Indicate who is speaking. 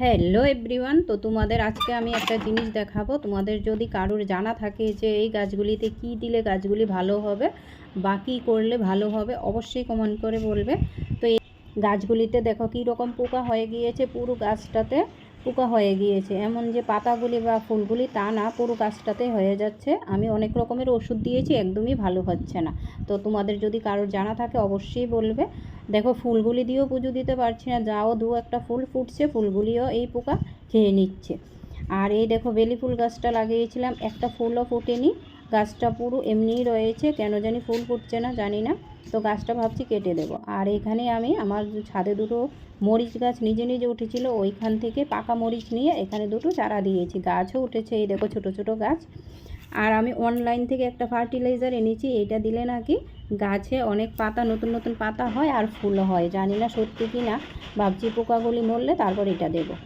Speaker 1: Hello everyone, তো তোমাদের আজকে আমি একটা জিনিস দেখাবো। তোমাদের যদি কারোর জানা থাকে যে এই গাছগুলিতে কি দিলে গাছগুলি ভালো হবে বা কী করলে ভালো হবে, অবশ্যই কমেন্ট করে বলবে। তো এই গাছগুলিতে দেখো কী রকম পোকা হয়ে গিয়েছে, পুরো গাছটাতে পোকা হয়ে গিয়েছে। এমন যে পাতাগুলি বা ফুলগুলি তা না, পুরো গাছটাতেই হয়ে যাচ্ছে। আমি অনেক রকমের ওষুধ দিয়েছি, একদমই ভালো হচ্ছে না। তো তোমাদের যদি কারোর জানা থাকে অবশ্যই বলবে। দেখো ফুলগুলি দিয়েও পুজো দিতে পারছি না, যাও দু একটা ফুল ফুটছে, ফুলগুলিও এই পোকা খেয়ে নিচ্ছে। আর এই দেখো বেলি ফুল গাছটা লাগিয়েছিলাম, একটা ফুলও ফুটেনি, গাছটা পুরো এমনিই রয়েছে, কেন জানি ফুল ফুটছে না জানি না। তো গাছটা ভাবছি কেটে দেবো। আর এখানে আমি আমার ছাদে দুটো মরিচ গাছ নিজে নিজে উঠেছিল, ওইখান থেকে পাকা মরিচ নিয়ে এখানে দুটো চারা দিয়েছি, গাছও উঠেছে। এই দেখো ছোট ছোট গাছ। আর আমি অনলাইন থেকে একটা ফার্টিলাইজার এনেছি, এটা দিলে নাকি গাছে অনেক পাতা, নতুন নতুন পাতা হয় আর ফুল হয়। জানি না সত্যি কি না, ভাবছি পোকাগুলি মরলে তারপর এটা দেবো।